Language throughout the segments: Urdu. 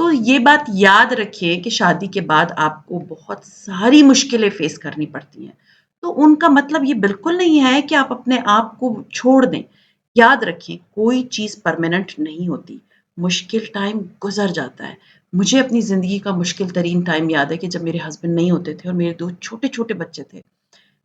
تو یہ بات یاد رکھیں کہ شادی کے بعد آپ کو بہت ساری مشکلیں فیس کرنی پڑتی ہیں، تو ان کا مطلب یہ بالکل نہیں ہے کہ آپ اپنے آپ کو چھوڑ دیں۔ یاد رکھیں کوئی چیز پرماننٹ نہیں ہوتی، مشکل ٹائم گزر جاتا ہے۔ مجھے اپنی زندگی کا مشکل ترین ٹائم یاد ہے کہ جب میرے ہسبینڈ نہیں ہوتے تھے اور میرے 2 چھوٹے-چھوٹے بچے تھے،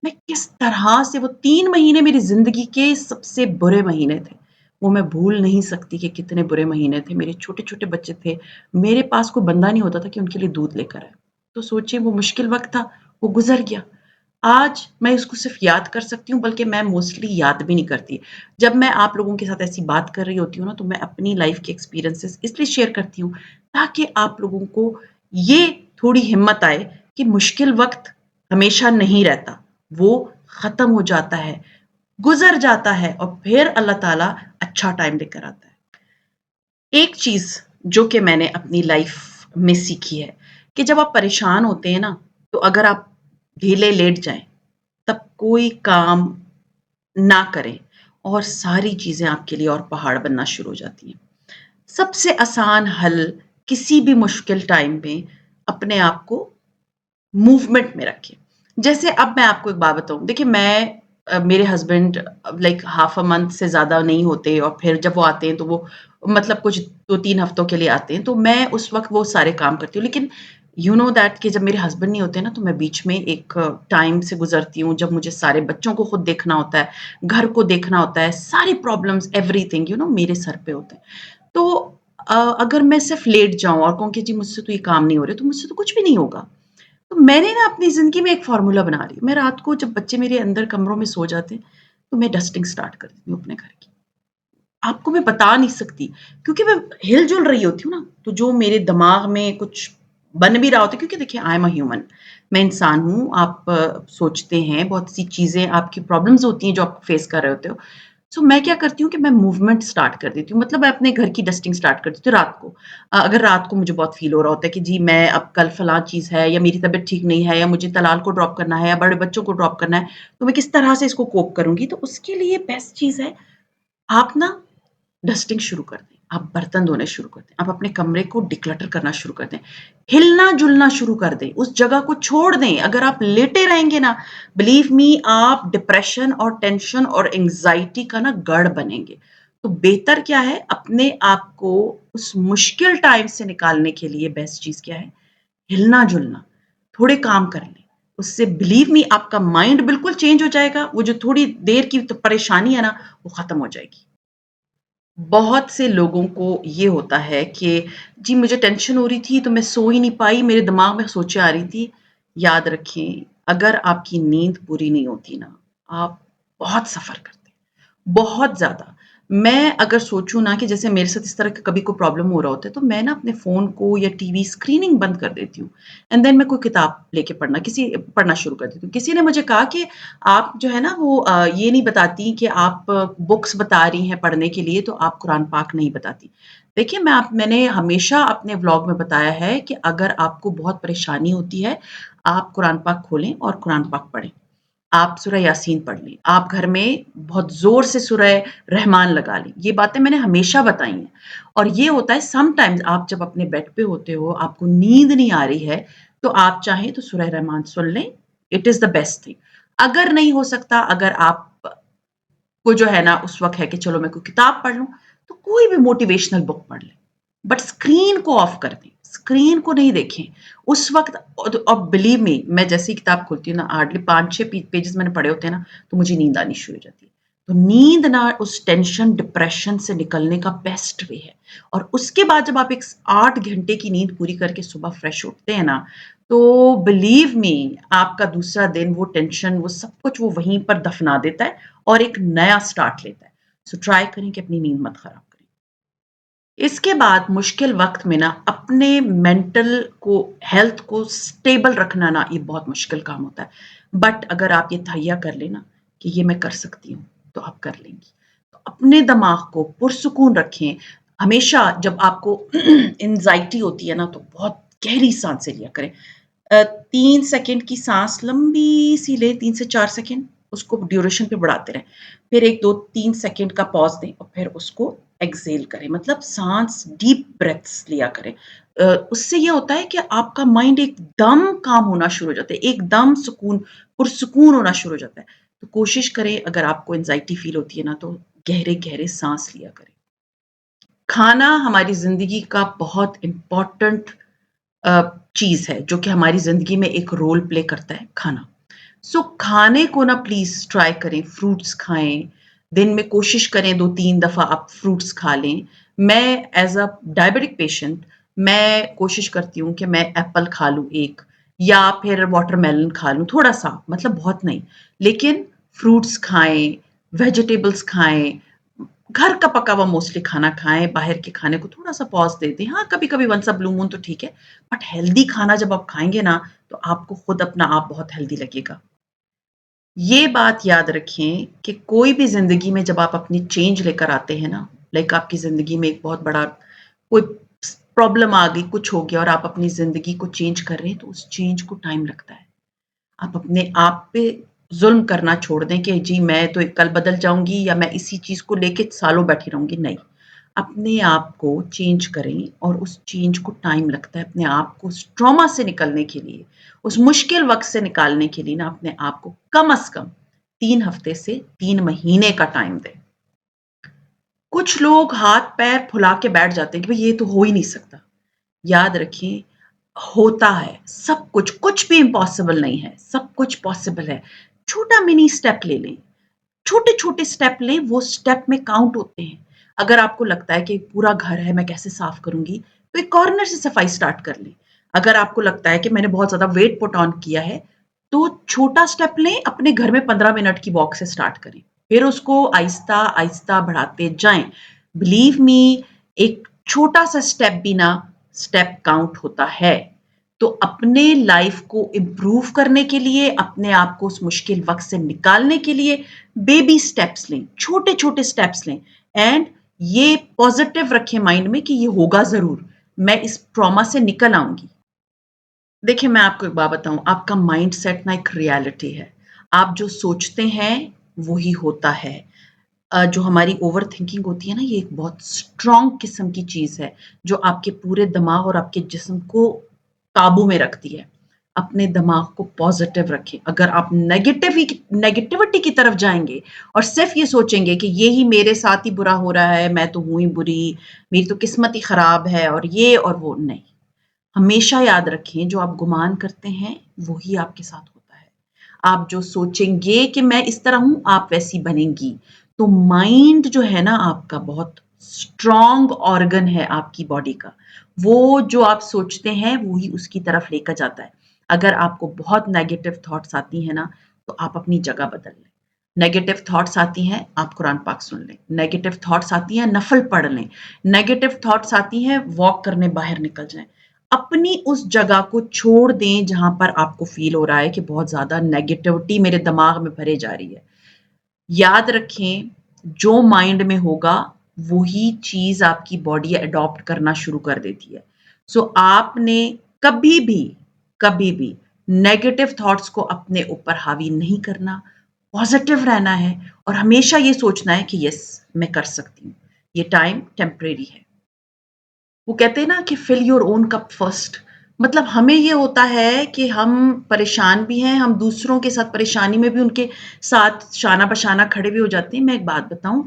میں کس طرح سے وہ 3 مہینے میری زندگی کے سب سے برے مہینے تھے۔ وہ میں بھول نہیں سکتی کہ کتنے برے مہینے تھے، میرے چھوٹے-چھوٹے بچے تھے، میرے پاس کوئی بندہ نہیں ہوتا تھا کہ ان کے لیے دودھ لے کر آئے۔ تو سوچئے وہ مشکل وقت تھا، وہ گزر گیا۔ آج میں اس کو صرف یاد کر سکتی ہوں، بلکہ میں موسٹلی یاد بھی نہیں کرتی۔ جب میں آپ لوگوں کے ساتھ ایسی بات کر رہی ہوتی ہوں نا، تو میں اپنی لائف کے ایکسپیرینسز اس لیے شیئر کرتی ہوں، تاکہ آپ لوگوں کو یہ تھوڑی ہمت آئے کہ مشکل وقت ہمیشہ نہیں رہتا، وہ ختم ہو جاتا ہے، گزر جاتا ہے اور پھر اللہ تعالیٰ اچھا ٹائم لے کر آتا ہے۔ ایک چیز جو کہ میں نے اپنی لائف میں سیکھی ہے کہ جب آپ پریشان ہوتے ہیں نا، تو اگر آپ ڈھیلے لیٹ جائیں تب کوئی کام نہ کریں اور ساری چیزیں آپ کے لیے اور پہاڑ بننا شروع ہو جاتی ہیں۔ سب سے آسان حل کسی بھی مشکل ٹائم میں اپنے آپ کو موومنٹ میں رکھیں۔ جیسے اب میں آپ کو ایک بات بتاؤں، دیکھیے میں میرے husband like half a month سے زیادہ نہیں ہوتے، اور پھر جب وہ آتے ہیں تو وہ مطلب کچھ 2-3 ہفتوں کے لیے آتے ہیں، تو میں اس وقت وہ سارے کام کرتی ہوں۔ لیکن یو نو دیٹ کہ جب میرے ہسبینڈ نہیں ہوتے نا، تو میں بیچ میں ایک ٹائم سے گزرتی ہوں جب مجھے سارے بچوں کو خود دیکھنا ہوتا ہے، گھر کو دیکھنا ہوتا ہے، ساری problems everything you know میرے سر پہ ہوتے ہیں۔ تو اگر میں صرف لیٹ جاؤں اور کہوں کہ جی مجھ سے تو یہ کام نہیں ہو رہے، تو مجھ سے تو کچھ بھی نہیں ہوگا۔ تو میں نے نا اپنی زندگی میں ایک فارمولا بنا لی، میں رات کو جب بچے میرے اندر کمروں میں سو جاتے ہیں، تو میں ڈسٹنگ سٹارٹ کر دیتی ہوں اپنے گھر کی۔ آپ کو میں بتا نہیں سکتی، کیونکہ میں ہل جل رہی ہوتی ہوں نا، تو جو میرے دماغ میں کچھ بن بھی رہا ہوتا ہے، کیونکہ دیکھیے آئی ایم اے ہیومن، میں انسان ہوں، آپ سوچتے ہیں، بہت سی چیزیں آپ کی پرابلمز ہوتی ہیں جو آپ فیس کر رہے ہوتے ہو۔ سو میں کیا کرتی ہوں کہ میں موومنٹ سٹارٹ کر دیتی ہوں، مطلب میں اپنے گھر کی ڈسٹنگ سٹارٹ کر دیتی ہوں رات کو۔ اگر رات کو مجھے بہت فیل ہو رہا ہوتا ہے کہ جی میں اب کل فلاں چیز ہے، یا میری طبیعت ٹھیک نہیں ہے، یا مجھے طلال کو ڈراپ کرنا ہے، یا بڑے بچوں کو ڈراپ کرنا ہے، تو میں کس طرح سے اس کو کوپ کروں گی؟ تو اس کے لیے بیسٹ چیز ہے، آپ نا ڈسٹنگ شروع کر دیں، آپ برتن دھونے شروع کر دیں، آپ اپنے کمرے کو ڈکلٹر کرنا شروع کر دیں، ہلنا-جلنا شروع کر دیں، اس جگہ کو چھوڑ دیں۔ اگر آپ لیٹے رہیں گے نا، بلیو می آپ ڈپریشن اور ٹینشن اور اینگزائٹی کا نا گڑھ بنیں گے۔ تو بہتر کیا ہے، اپنے آپ کو اس مشکل ٹائم سے نکالنے کے لیے بیسٹ چیز کیا ہے؟ ہلنا-جلنا، تھوڑے کام کر لیں۔ اس سے بلیو می آپ کا مائنڈ بالکل چینج ہو جائے گا، وہ جو تھوڑی دیر کی پریشانی ہے نا، وہ ختم ہو جائے گی۔ بہت سے لوگوں کو یہ ہوتا ہے کہ جی مجھے ٹینشن ہو رہی تھی تو میں سو ہی نہیں پائی، میرے دماغ میں سوچیں آ رہی تھی۔ یاد رکھیں اگر آپ کی نیند پوری نہیں ہوتی نا، آپ بہت سفر کرتے ہیں، بہت زیادہ۔ میں اگر سوچوں نا کہ جیسے میرے ساتھ اس طرح کا کبھی کوئی پرابلم ہو رہا ہوتا ہے، تو میں نا اپنے فون کو یا ٹی وی اسکریننگ بند کر دیتی ہوں، اینڈ دین میں کوئی کتاب لے کے پڑھنا شروع کر دیتی ہوں۔ کسی نے مجھے کہا کہ آپ جو ہے نا وہ یہ نہیں بتاتی کہ آپ بکس بتا رہی ہیں پڑھنے کے لیے، تو آپ قرآن پاک نہیں بتاتی۔ دیکھیے میں نے ہمیشہ اپنے ولاگ میں بتایا ہے کہ اگر آپ کو بہت پریشانی ہوتی ہے، آپ قرآن پاک کھولیں اور قرآن پاک پڑھیں۔ آپ سورہ یاسین پڑھ لیں، آپ گھر میں بہت زور سے سورہ رحمان لگا لیں۔ یہ باتیں میں نے ہمیشہ بتائی ہیں، اور یہ ہوتا ہے سم ٹائمز آپ جب اپنے بیڈ پہ ہوتے ہو، آپ کو نیند نہیں آ رہی ہے، تو آپ چاہیں تو سورہ رحمان سن لیں، it is the best thing. اگر نہیں ہو سکتا، اگر آپ کو جو ہے نا اس وقت ہے کہ چلو میں کوئی کتاب پڑھ لوں، تو کوئی بھی موٹیویشنل بک پڑھ لیں، بٹ اسکرین کو آف کر دیں، اسکرین کو نہیں دیکھیں اس وقت۔ اور بلیو می، میں جیسی کتاب کھولتی ہوں نا، ہارڈلی 5-6 پیجز میں نے پڑھے ہوتے ہیں نا، تو مجھے نیند آنی شروع ہو جاتی ہے۔ تو نیند نہ اس ٹینشن ڈپریشن سے نکلنے کا بیسٹ وے ہے۔ اور اس کے بعد جب آپ ایک 8 گھنٹے کی نیند پوری کر کے صبح فریش اٹھتے ہیں نا، تو بلیو می آپ کا دوسرا دن وہ ٹینشن وہ سب کچھ وہ وہیں پر دفنا دیتا ہے اور ایک نیا سٹارٹ لیتا ہے۔ سو ٹرائی کریں کہ اپنی نیند مت خراب کریں۔ اس کے بعد مشکل وقت میں نا اپنے مینٹل کو ہیلتھ کو سٹیبل رکھنا نا یہ بہت مشکل کام ہوتا ہے، بٹ اگر آپ یہ تہیا کر لینا کہ یہ میں کر سکتی ہوں، تو آپ کر لیں گی۔ تو اپنے دماغ کو پرسکون رکھیں۔ ہمیشہ جب آپ کو انزائٹی ہوتی ہے نا، تو بہت گہری سانسیں لیا کریں۔ 3 سیکنڈ کی سانس لمبی سی لیں، 3 سے 4 سیکنڈ، اس کو ڈیوریشن پہ بڑھاتے رہیں، پھر 1 2 3 سیکنڈ کا پاز دیں اور پھر اس کو ایکسیل کریں، مطلب سانس ڈیپ بریتھس لیا کریں۔ اس سے یہ ہوتا ہے کہ آپ کا مائنڈ ایک دم کام ہونا شروع ہو جاتا ہے، ایک دم پرسکون ہونا شروع ہو جاتا ہے۔ تو کوشش کریں اگر آپ کو اینگزائٹی فیل ہوتی ہے نا تو گہرے گہرے سانس لیا کریں۔ کھانا ہماری زندگی کا بہت امپورٹنٹ چیز ہے جو کہ ہماری زندگی میں ایک رول پلے کرتا ہے کھانا۔ کھانے کو نا پلیز ٹرائی کریں، فروٹس کھائیں، دن میں کوشش کریں 2-3 دفعہ آپ فروٹس کھا لیں۔ میں ایز اے ڈائبٹک پیشنٹ میں کوشش کرتی ہوں کہ میں ایپل کھا لوں ایک، یا پھر واٹر میلن کھا لوں تھوڑا سا، مطلب بہت نہیں، لیکن فروٹس کھائیں، ویجیٹیبلس کھائیں، گھر کا پکا ہوا موسٹلی کھانا کھائیں، باہر کے کھانے کو تھوڑا سا پاز دے دیں۔ ہاں کبھی کبھی ونس بلو مون تو ٹھیک ہے، بٹ ہیلدی کھانا جب آپ کھائیں گے نا تو آپ کو خود اپنا آپ بہت ہیلدی لگے گا۔ یہ بات یاد رکھیں کہ کوئی بھی زندگی میں جب آپ اپنی چینج لے کر آتے ہیں نا، لائک آپ کی زندگی میں ایک بہت بڑا کوئی پرابلم آ گئی، کچھ ہو گیا اور آپ اپنی زندگی کو چینج کر رہے ہیں تو اس چینج کو ٹائم لگتا ہے۔ آپ اپنے آپ پہ ظلم کرنا چھوڑ دیں کہ جی میں تو کل بدل جاؤں گی یا میں اسی چیز کو لے کے سالوں بیٹھی رہوں گی، نہیں۔ اپنے آپ کو چینج کریں اور اس چینج کو ٹائم لگتا ہے، اپنے آپ کو اس ٹراما سے نکلنے کے لیے، اس مشکل وقت سے نکالنے کے لیے نا اپنے آپ کو کم از کم 3 ہفتے سے 3 مہینے کا ٹائم دیں۔ کچھ لوگ ہاتھ پیر پھلا کے بیٹھ جاتے ہیں کہ بھئی یہ تو ہو ہی نہیں سکتا۔ یاد رکھیں ہوتا ہے سب کچھ، کچھ بھی امپاسبل نہیں ہے، سب کچھ پاسبل ہے۔ چھوٹا منی اسٹیپ لے لیں، چھوٹے چھوٹے اسٹیپ لیں، وہ اسٹیپ میں کاؤنٹ ہوتے ہیں۔ اگر آپ کو لگتا ہے کہ پورا گھر ہے میں کیسے صاف کروں گی تو ایک کارنر سے صفائی سٹارٹ کر لیں۔ اگر آپ کو لگتا ہے کہ میں نے بہت زیادہ ویٹ پٹ آن کیا ہے تو چھوٹا اسٹیپ لیں، اپنے گھر میں 15 منٹ کی واک سے سٹارٹ کریں، پھر اس کو آہستہ آہستہ بڑھاتے جائیں۔ بلیو می، ایک چھوٹا سا اسٹیپ بھی نا اسٹیپ کاؤنٹ ہوتا ہے۔ تو اپنے لائف کو امپروو کرنے کے لیے، اپنے آپ کو اس مشکل وقت سے نکالنے کے لیے بیبی اسٹیپس لیں، چھوٹے چھوٹے اسٹیپس لیں، اینڈ یہ پازیٹیو رکھیں مائنڈ میں کہ یہ ہوگا ضرور، میں اس ٹراما سے نکل آؤں گی۔ دیکھیں میں آپ کو ایک بات بتاؤں، آپ کا مائنڈ سیٹ نا ایک ریالٹی ہے، آپ جو سوچتے ہیں وہی ہوتا ہے۔ جو ہماری اوور تھنکنگ ہوتی ہے نا، یہ ایک بہت اسٹرانگ قسم کی چیز ہے جو آپ کے پورے دماغ اور آپ کے جسم کو قابو میں رکھتی ہے۔ اپنے دماغ کو پازیٹیو رکھیں۔ اگر آپ نیگیٹیوٹی کی طرف جائیں گے اور صرف یہ سوچیں گے کہ یہی میرے ساتھ ہی برا ہو رہا ہے، میں تو ہوں ہی بری، میری تو قسمت ہی خراب ہے اور یہ اور وہ، نہیں۔ ہمیشہ یاد رکھیں جو آپ گمان کرتے ہیں وہی آپ کے ساتھ ہوتا ہے۔ آپ جو سوچیں گے کہ میں اس طرح ہوں، آپ ویسی بنیں گی۔ تو مائنڈ جو ہے نا آپ کا بہت اسٹرانگ آرگن ہے آپ کی باڈی کا، وہ جو آپ سوچتے ہیں وہی اس کی طرف لے کر جاتا ہے۔ اگر آپ کو بہت نیگیٹو تھاٹس آتی ہیں نا تو آپ اپنی جگہ بدل لیں۔ نیگیٹو تھاٹس آتی ہیں آپ قرآن پاک سن لیں، نیگیٹو تھاٹس آتی ہیں نفل پڑھ لیں، نیگیٹو تھاٹس آتی ہیں واک کرنے باہر نکل جائیں۔ اپنی اس جگہ کو چھوڑ دیں جہاں پر آپ کو فیل ہو رہا ہے کہ بہت زیادہ نیگیٹیوٹی میرے دماغ میں بھرے جا رہی ہے۔ یاد رکھیں جو مائنڈ میں ہوگا وہی چیز آپ کی باڈی اڈاپٹ کرنا شروع کر دیتی ہے۔ آپ نے کبھی بھی نیگیٹو تھاٹس کو اپنے اوپر حاوی نہیں کرنا، پازیٹیو رہنا ہے اور ہمیشہ یہ سوچنا ہے کہ یس میں کر سکتی ہوں، یہ ٹائم ٹیمپریری ہے۔ وہ کہتے ہیں نا کہ فل یور اون کپ فرسٹ، مطلب ہمیں یہ ہوتا ہے کہ ہم پریشان بھی ہیں، ہم دوسروں کے ساتھ پریشانی میں بھی ان کے ساتھ شانہ بشانہ کھڑے بھی ہو جاتے ہیں۔ میں ایک بات بتاؤں،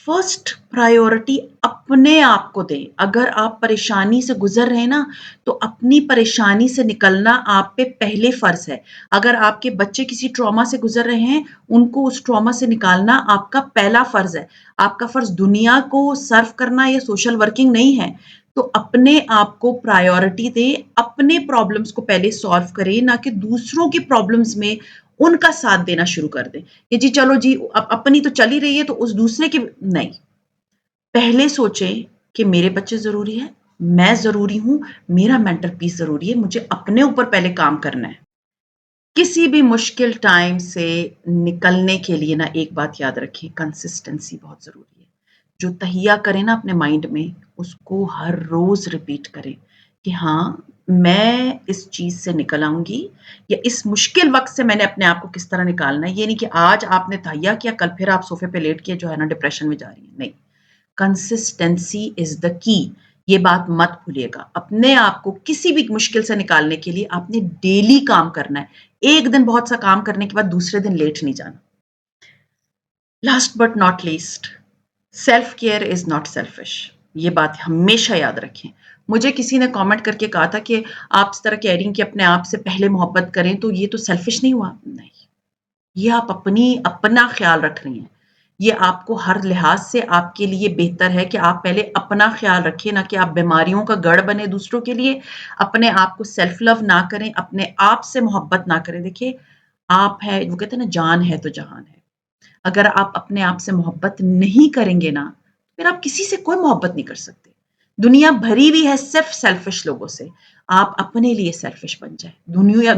فرسٹ پرائیورٹی اپنے آپ کو دیں۔ اگر آپ پریشانی سے گزر رہے ہیں نا تو اپنی پریشانی سے نکلنا آپ پہ پہلے فرض ہے۔ اگر آپ کے بچے کسی ٹراما سے گزر رہے ہیں، ان کو اس ٹراما سے نکالنا آپ کا پہلا فرض ہے۔ آپ کا فرض دنیا کو سرو کرنا یا سوشل ورکنگ نہیں ہے۔ تو اپنے آپ کو پرائیورٹی دیں، اپنے پرابلمس کو پہلے سالو کریں، نہ کہ دوسروں کی پرابلمس میں ان کا ساتھ دینا شروع کر دیں کہ جی چلو جی اپنی تو چل ہی رہی ہے تو اس دوسرے کی نہیں۔ پہلے سوچیں کہ میرے بچے ضروری ہیں، میں ضروری ہوں، میرا مینٹل پیس ضروری ہے، مجھے اپنے اوپر پہلے کام کرنا ہے۔ کسی بھی مشکل ٹائم سے نکلنے کے لیے نا ایک بات یاد رکھیں، کنسسٹنسی بہت ضروری ہے۔ جو تہیہ کریں نا اپنے مائنڈ میں اس کو ہر روز ریپیٹ کریں کہ ہاں میں اس چیز سے نکل آؤں گی، یا اس مشکل وقت سے میں نے اپنے آپ کو کس طرح نکالنا ہے۔ یہ نہیں کہ آج آپ نے تہیہ کیا کل پھر آپ صوفے پہ لیٹ کے جو ہے نا ڈپریشن میں جا رہی ہیں، نہیں۔ کنسسٹنسی از دا کی، یہ بات مت بھولیے گا. اپنے آپ کو کسی بھی مشکل سے نکالنے کے لیے آپ نے ڈیلی کام کرنا ہے. ایک دن بہت سا کام کرنے کے بعد دوسرے دن لیٹ نہیں جانا. Last but not least, self care is not selfish. یہ بات ہمیشہ یاد رکھیں. مجھے کسی نے کامنٹ کر کے کہا تھا کہ آپ اس طرح کہہ رہی ہیں کہ اپنے آپ سے پہلے محبت کریں تو یہ تو سیلفش نہیں ہوا. نہیں، یہ آپ اپنا خیال رکھ رہی ہیں. یہ آپ کو ہر لحاظ سے آپ کے لیے بہتر ہے کہ آپ پہلے اپنا خیال رکھیں، نہ کہ آپ بیماریوں کا گڑھ بنے دوسروں کے لیے. اپنے آپ کو سیلف لو نہ کریں، اپنے آپ سے محبت نہ کریں. دیکھیے، آپ ہے، وہ کہتے ہیں نا، جان ہے تو جہان ہے. اگر آپ اپنے آپ سے محبت نہیں کریں گے نا، پھر آپ کسی سے کوئی محبت نہیں کر سکتے. دنیا بھری ہوئی ہے صرف سیلفش لوگوں سے. آپ اپنے لیے سیلفش بن جائیں.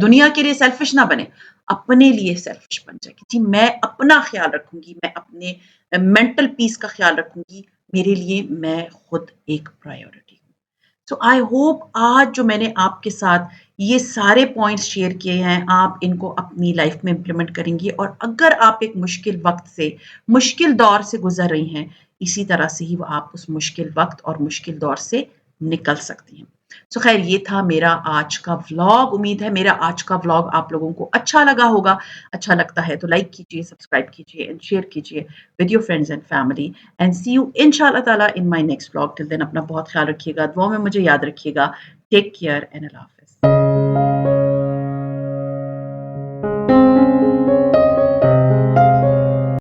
دنیا کے لیے سیلفش نہ بنے، اپنے لیے سیلفش بن جائے کہ جی میں اپنا خیال رکھوں گی، میں اپنے مینٹل پیس کا خیال رکھوں گی. میرے لیے میں خود ایک پرائیورٹی ہوں. سو آئی ہوپ آج جو میں نے آپ کے ساتھ یہ سارے پوائنٹس شیئر کیے ہیں، آپ ان کو اپنی لائف میں امپلیمنٹ کریں گی. اور اگر آپ ایک مشکل وقت سے، مشکل دور سے گزر رہی ہیں، اسی طرح سے ہی وہ آپ اس مشکل وقت اور مشکل دور سے نکل سکتی ہیں. سو خیر، یہ تھا میرا آج کا ولاگ. امید ہے میرا آج کا ولاگ آپ لوگوں کو اچھا لگا ہوگا. اچھا لگتا ہے تو لائک کیجیے، سبسکرائب کیجیے اینڈ شیئر کیجیے with your friends and family. And see you ان شاء اللہ تعالیٰ ان مائی نیکسٹ ولاگ. ٹل دین اپنا بہت خیال رکھیے گا، دعاؤں میں مجھے یاد رکھیے گا. ٹیک کیئر اینڈ اللہ حافظ.